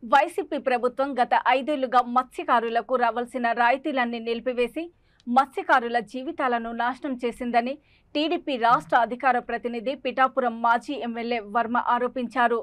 YCP ప్రభుత్వం గత 5 ఏళ్లుగా మత్స్యకారులకు రావాల్సిన రాయితీలన్నీ నిలిపివేసి మత్స్యకారుల జీవితాలను నాశనం చేసిందని టీడీపీ రాష్ట్ర అధికార ప్రతినిధి పిఠాపురం మాజీ ఎమ్మెల్యే వర్మ ఆరోపించారు.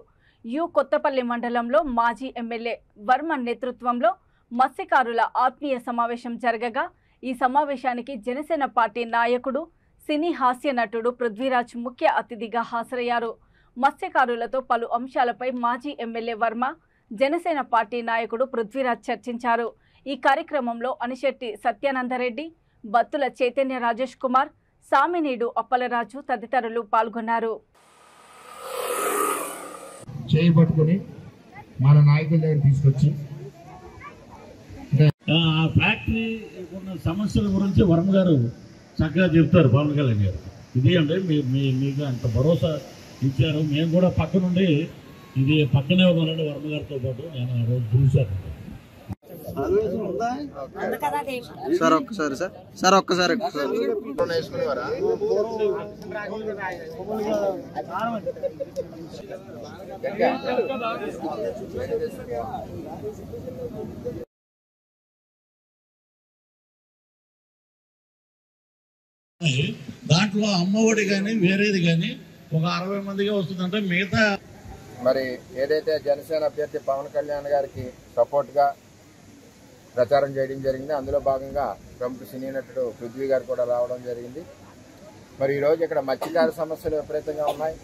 కొత్తపల్లి మండలంలో మాజీ ఎమ్మెల్యే వర్మ నేతృత్వంలో మత్స్యకారుల ఆత్మీయ సమావేశం జరగగా ఈ సమావేశానికి జనసేన పార్టీ నాయకుడు సినీ హాస్య నటుడు పృథ్వీరాజ్ ముఖ్య అతిథిగా హాజరయ్యారు. మత్స్యకారులతో పలు అంశాలపై మాజీ ఎమ్మెల్యే వర్మ జనసేన పార్టీ నాయకుడు పృథ్వీరాజ్ చర్చించారు. ఈ కార్యక్రమంలో అనిశెట్టి సత్యానందరెడ్డి, బత్తుల చైతన్య రాజేష్ కుమార్, సామినీడు అప్పలరాజు తదితరులు పాల్గొన్నారు. చేయబట్టుకొని మన నాయకుల దగ్గర తీసుకొచ్చి ఆ ఫ్యాక్టరీ ఉన్న సమస్యల గురించి వర్మ గారు చక్కగా చెప్తారు. పవన్ కళ్యాణ్ గారు ఇది అంటే మీకు అంత భరోసా ఇచ్చారు. మేము కూడా పక్క నుండి ఇది పక్కనే ఉన్నారండి వర్మ గారితో పాటు నేను ఆ రోజు చూశాను. ఒక్కసారి దాంట్లో అమ్మఒడి కానీ వేరేది కానీ ఒక 60 మందిగా వస్తుందంటే మిగతా మరి ఏదైతే జనసేన అభ్యర్థి పవన్ కళ్యాణ్ గారికి సపోర్ట్గా ప్రచారం చేయడం జరిగింది. అందులో భాగంగా ప్రముఖ సినీ నటుడు పృథ్వీ గారు కూడా రావడం జరిగింది. మరి ఈరోజు ఇక్కడ మత్స్యకార సమస్యలు విపరీతంగా ఉన్నాయి.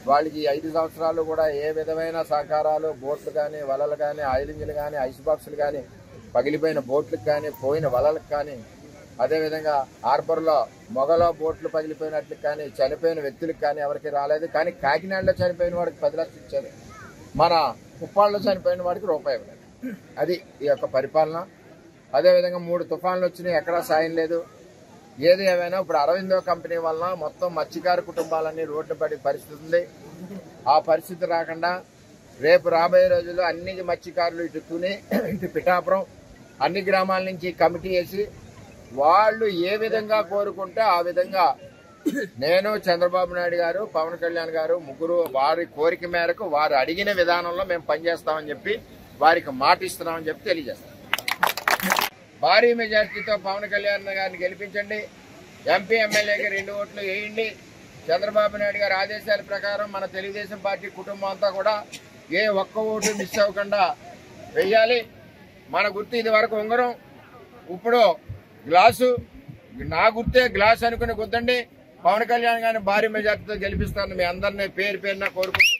వాళ్ళకి 5 సంవత్సరాలు కూడా ఏ విధమైన సహకారాలు, బోట్లు కానీ, వలలు కానీ, ఆయిల్ ఇంజిన్లు కానీ, ఐస్ బాక్సులు కానీ, పగిలిపోయిన బోట్లకు కానీ, పోయిన వలలకు కానీ, అదేవిధంగా హార్బర్లో మొగలో బోట్లు పగిలిపోయినట్లు కానీ, చనిపోయిన వ్యక్తులకు కానీ ఎవరికి రాలేదు. కానీ కాకినాడలో చనిపోయిన వాడికి 10 లక్షలు ఇచ్చారు. మన కుప్పాళ్ళలో చనిపోయిన వాడికి రూపాయి ఇవ్వలేదు. అది ఈ యొక్క పరిపాలన. అదేవిధంగా 3 తుఫాన్లు వచ్చినాయి, ఎక్కడా సాయం లేదు. ఏది ఏమైనా ఇప్పుడు అరవిందో కంపెనీ వలన మొత్తం మత్స్యకార కుటుంబాలన్నీ రోడ్డు పడే పరిస్థితి ఉంది. ఆ పరిస్థితి రాకుండా రేపు రాబోయే రోజుల్లో అన్ని మత్స్యకారులు ఇటు తుని, ఇటు పిఠాపురం అన్ని గ్రామాల నుంచి కమిటీ వేసి వాళ్ళు ఏ విధంగా కోరుకుంటే ఆ విధంగా నేను, చంద్రబాబు నాయుడు గారు, పవన్ కళ్యాణ్ గారు ముగ్గురు వారి కోరిక మేరకు వారు అడిగిన విధానంలో మేము పనిచేస్తామని చెప్పి వారికి మాట ఇస్తున్నామని చెప్పి తెలియజేస్తాం. భారీ మెజార్టీతో పవన్ కళ్యాణ్ గారిని గెలిపించండి. ఎంపీ ఎమ్మెల్యేకి 2 ఓట్లు వేయండి. చంద్రబాబు నాయుడు గారి ఆదేశాల ప్రకారం మన తెలుగుదేశం పార్టీ కుటుంబం అంతా కూడా ఏ ఒక్క ఓటు మిస్ అవ్వకుండా వెయ్యాలి. మన గుర్తు ఇది వరకు ఉంగరం, ఇప్పుడు గ్లాసు. నా గుర్తే గ్లాస్ అనుకుని గుద్దండి. పవన్ కళ్యాణ్ గారిని భారీ మెజార్టీతో గెలిపిస్తాను మీ అందరినీ పేరు పేరున కోరుకుంటున్నాను.